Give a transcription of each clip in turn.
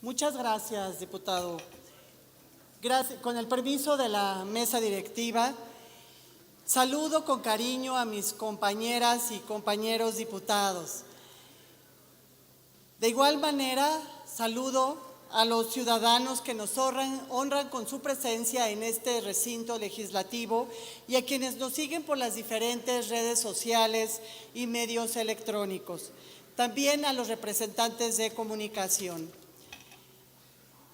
Muchas gracias, diputado. Con el permiso de la mesa directiva, saludo con cariño a mis compañeras y compañeros diputados. De igual manera, saludo a los ciudadanos que nos honran con su presencia en este recinto legislativo y a quienes nos siguen por las diferentes redes sociales y medios electrónicos. También a los representantes de comunicación.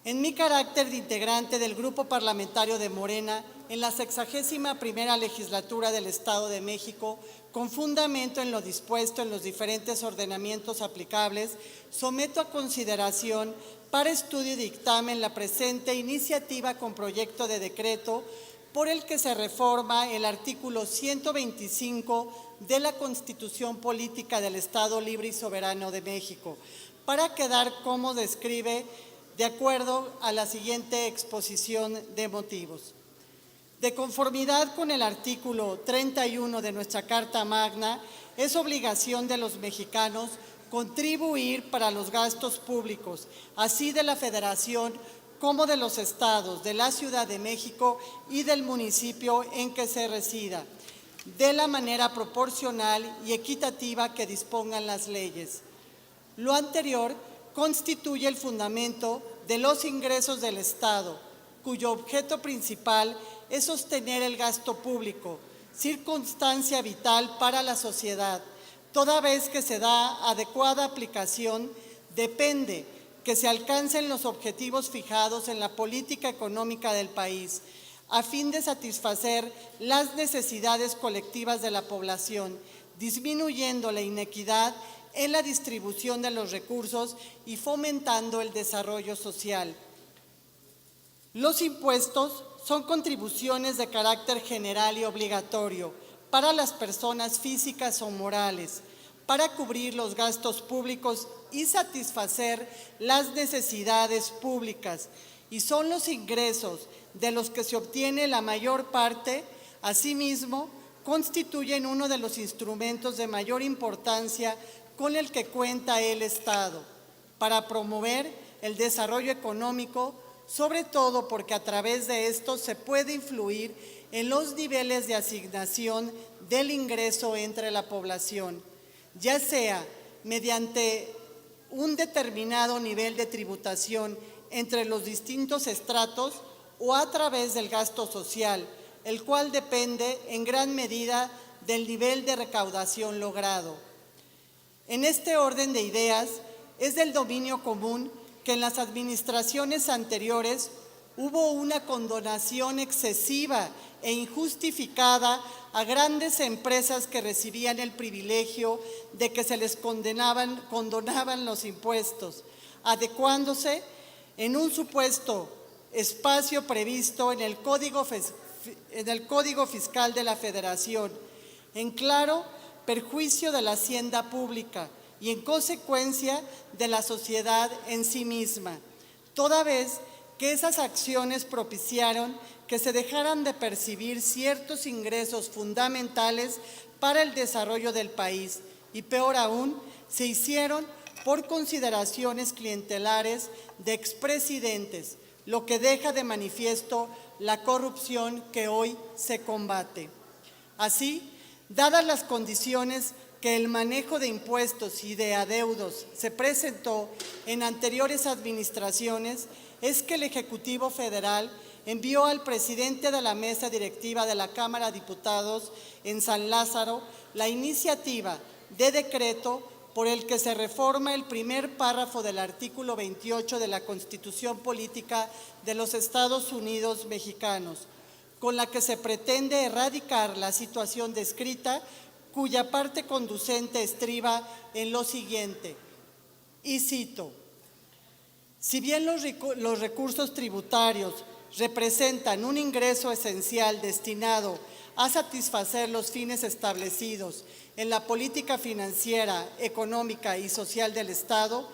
En mi carácter de integrante del Grupo Parlamentario de Morena, en la 61ª legislatura del Estado de México, con fundamento en lo dispuesto en los diferentes ordenamientos aplicables, someto a consideración para estudio y dictamen la presente iniciativa con proyecto de decreto por el que se reforma el artículo 125 de la Constitución Política del Estado Libre y Soberano de México, para quedar como describe de acuerdo a la siguiente exposición de motivos. De conformidad con el artículo 31 de nuestra Carta Magna, es obligación de los mexicanos contribuir para los gastos públicos, así de la Federación como de los estados, de la Ciudad de México y del municipio en que se resida, de la manera proporcional y equitativa que dispongan las leyes. Lo anterior constituye el fundamento de los ingresos del Estado, cuyo objeto principal es sostener el gasto público, circunstancia vital para la sociedad. Toda vez que se da adecuada aplicación, depende que se alcancen los objetivos fijados en la política económica del país, a fin de satisfacer las necesidades colectivas de la población, disminuyendo la inequidad en la distribución de los recursos y fomentando el desarrollo social. Los impuestos son contribuciones de carácter general y obligatorio para las personas físicas o morales, para cubrir los gastos públicos y satisfacer las necesidades públicas, y son los ingresos de los que se obtiene la mayor parte. Asimismo, constituyen uno de los instrumentos de mayor importancia con el que cuenta el Estado para promover el desarrollo económico, sobre todo porque a través de esto se puede influir en los niveles de asignación del ingreso entre la población, ya sea mediante un determinado nivel de tributación entre los distintos estratos o a través del gasto social, el cual depende en gran medida del nivel de recaudación logrado. En este orden de ideas, es del dominio común que en las administraciones anteriores hubo una condonación excesiva e injustificada a grandes empresas que recibían el privilegio de que se les condonaban los impuestos, adecuándose en un supuesto espacio previsto en el Código Fiscal de la Federación, en claro perjuicio de la hacienda pública y en consecuencia de la sociedad en sí misma, toda vez que esas acciones propiciaron que se dejaran de percibir ciertos ingresos fundamentales para el desarrollo del país y, peor aún, se hicieron por consideraciones clientelares de expresidentes, lo que deja de manifiesto la corrupción que hoy se combate. Así, dadas las condiciones que el manejo de impuestos y de adeudos se presentó en anteriores administraciones, es que el Ejecutivo Federal envió al presidente de la mesa directiva de la Cámara de Diputados en San Lázaro la iniciativa de decreto por el que se reforma el primer párrafo del artículo 28 de la Constitución Política de los Estados Unidos Mexicanos, con la que se pretende erradicar la situación descrita, cuya parte conducente estriba en lo siguiente, y cito: si bien los recursos tributarios representan un ingreso esencial destinado a satisfacer los fines establecidos en la política financiera, económica y social del Estado,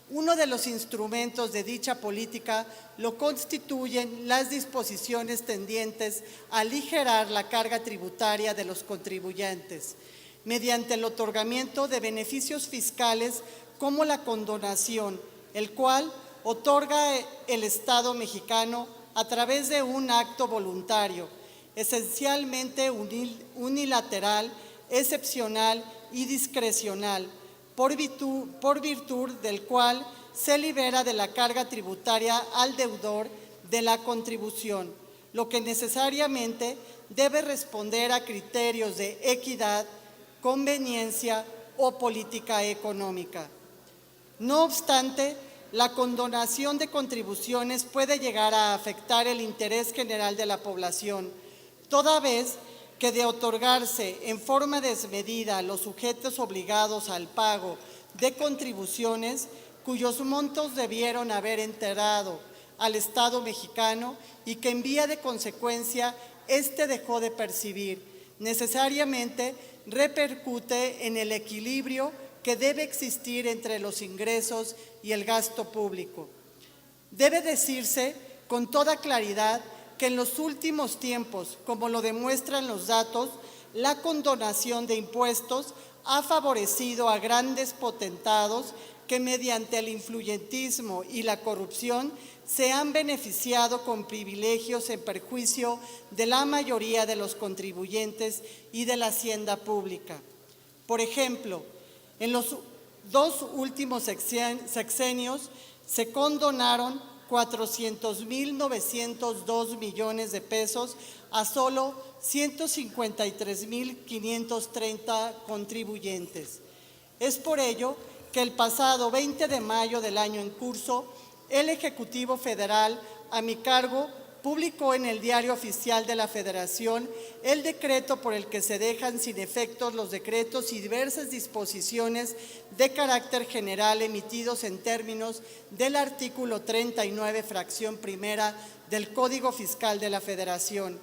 uno de los instrumentos de dicha política lo constituyen las disposiciones tendientes a aligerar la carga tributaria de los contribuyentes, mediante el otorgamiento de beneficios fiscales como la condonación, el cual otorga el Estado mexicano a través de un acto voluntario, esencialmente unilateral, excepcional y discrecional, por virtud del cual se libera de la carga tributaria al deudor de la contribución, lo que necesariamente debe responder a criterios de equidad, conveniencia o política económica. No obstante, la condonación de contribuciones puede llegar a afectar el interés general de la población, toda vez que de otorgarse en forma desmedida a los sujetos obligados al pago de contribuciones, cuyos montos debieron haber enterado al Estado mexicano y que en vía de consecuencia éste dejó de percibir, necesariamente repercute en el equilibrio que debe existir entre los ingresos y el gasto público. Debe decirse con toda claridad que en los últimos tiempos, como lo demuestran los datos, la condonación de impuestos ha favorecido a grandes potentados que mediante el influyentismo y la corrupción se han beneficiado con privilegios en perjuicio de la mayoría de los contribuyentes y de la hacienda pública. Por ejemplo, en los dos últimos sexenios se condonaron 400.902 millones de pesos a solo 153.530 contribuyentes. Es por ello que el pasado 20 de mayo del año en curso, el Ejecutivo Federal, a mi cargo, publicó en el Diario Oficial de la Federación el decreto por el que se dejan sin efectos los decretos y diversas disposiciones de carácter general emitidos en términos del artículo 39, fracción primera del Código Fiscal de la Federación.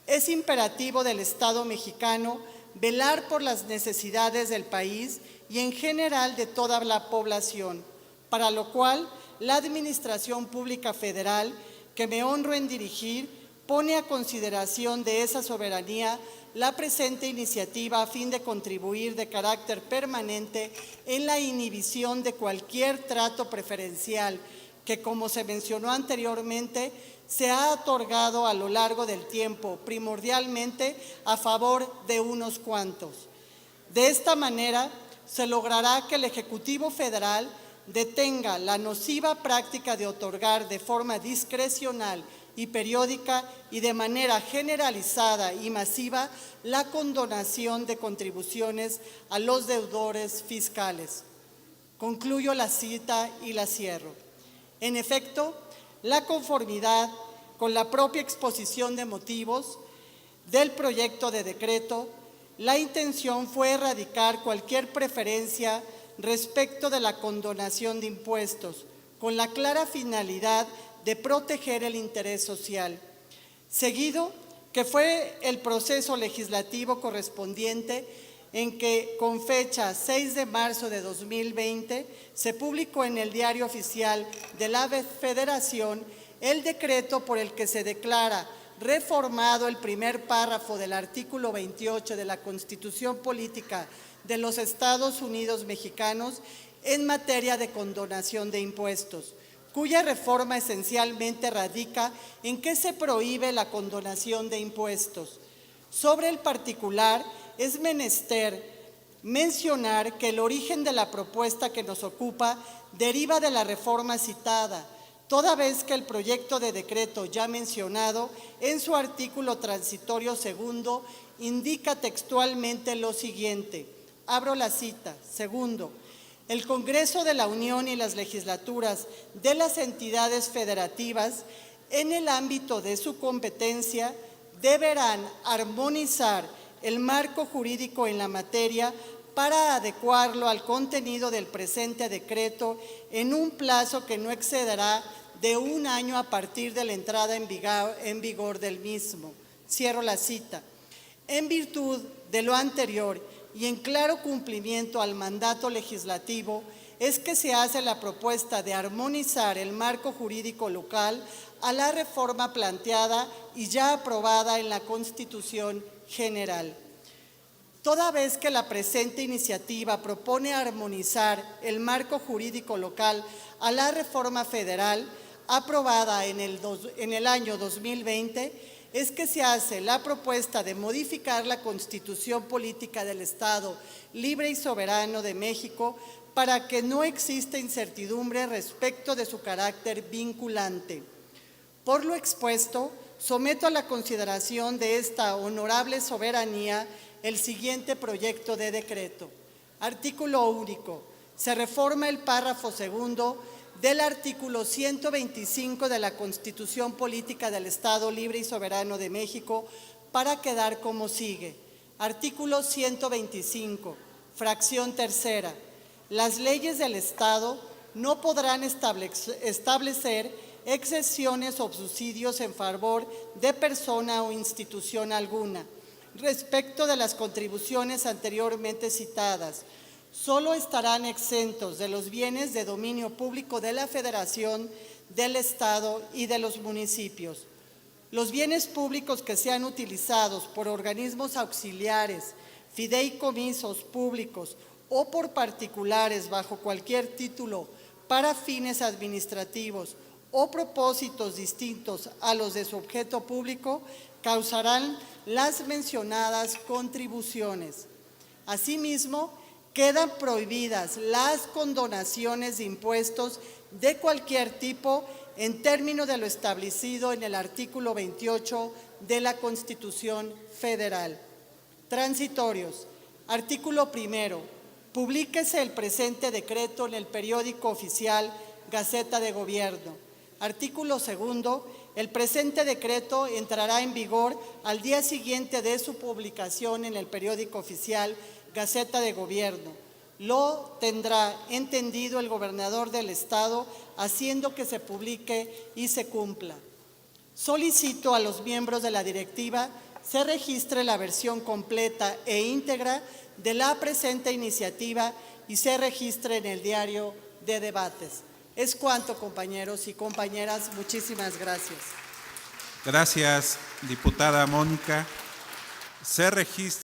Es imperativo del Estado mexicano velar por las necesidades del país y en general de toda la población, para lo cual la Administración Pública Federal, que me honro en dirigir, pone a consideración de esa soberanía la presente iniciativa a fin de contribuir de carácter permanente en la inhibición de cualquier trato preferencial que, como se mencionó anteriormente, se ha otorgado a lo largo del tiempo, primordialmente a favor de unos cuantos. De esta manera, se logrará que el Ejecutivo Federal detenga la nociva práctica de otorgar de forma discrecional y periódica y de manera generalizada y masiva la condonación de contribuciones a los deudores fiscales. Concluyo la cita y la cierro. En efecto, la conformidad con la propia exposición de motivos del proyecto de decreto, la intención fue erradicar cualquier preferencia respecto de la condonación de impuestos, con la clara finalidad de proteger el interés social. Seguido, que fue el proceso legislativo correspondiente en que, con fecha 6 de marzo de 2020, se publicó en el Diario Oficial de la Federación el decreto por el que se declara reformado el primer párrafo del artículo 28 de la Constitución Política de los Estados Unidos Mexicanos en materia de condonación de impuestos, cuya reforma esencialmente radica en que se prohíbe la condonación de impuestos. Sobre el particular, es menester mencionar que el origen de la propuesta que nos ocupa deriva de la reforma citada, toda vez que el proyecto de decreto ya mencionado en su artículo transitorio segundo indica textualmente lo siguiente. Abro la cita. Segundo, el Congreso de la Unión y las legislaturas de las entidades federativas, en el ámbito de su competencia, deberán armonizar el marco jurídico en la materia para adecuarlo al contenido del presente decreto en un plazo que no excederá de 1 año a partir de la entrada en vigor del mismo. Cierro la cita. En virtud de lo anterior y en claro cumplimiento al mandato legislativo, es que se hace la propuesta de armonizar el marco jurídico local a la reforma planteada y ya aprobada en la Constitución General. Toda vez que la presente iniciativa propone armonizar el marco jurídico local a la reforma federal aprobada en el año 2020, es que se hace la propuesta de modificar la Constitución Política del Estado Libre y Soberano de México para que no exista incertidumbre respecto de su carácter vinculante. Por lo expuesto, someto a la consideración de esta honorable soberanía el siguiente proyecto de decreto. Artículo único. Se reforma el párrafo segundo del artículo 125 de la Constitución Política del Estado Libre y Soberano de México para quedar como sigue. Artículo 125, fracción tercera. Las leyes del Estado no podrán establecer exenciones o subsidios en favor de persona o institución alguna respecto de las contribuciones anteriormente citadas. Solo estarán exentos de los bienes de dominio público de la Federación, del Estado y de los municipios. Los bienes públicos que sean utilizados por organismos auxiliares, fideicomisos públicos o por particulares bajo cualquier título para fines administrativos o propósitos distintos a los de su objeto público, causarán las mencionadas contribuciones. Asimismo, quedan prohibidas las condonaciones de impuestos de cualquier tipo en términos de lo establecido en el artículo 28 de la Constitución Federal. Transitorios. Artículo primero. Publíquese el presente decreto en el periódico oficial Gaceta de Gobierno. Artículo segundo. El presente decreto entrará en vigor al día siguiente de su publicación en el periódico oficial Gaceta de Gobierno. Lo tendrá entendido el gobernador del Estado, haciendo que se publique y se cumpla. Solicito a los miembros de la directiva se registre la versión completa e íntegra de la presente iniciativa y se registre en el diario de debates. Es cuanto, compañeros y compañeras. Muchísimas gracias. Gracias, diputada Mónica. Se registra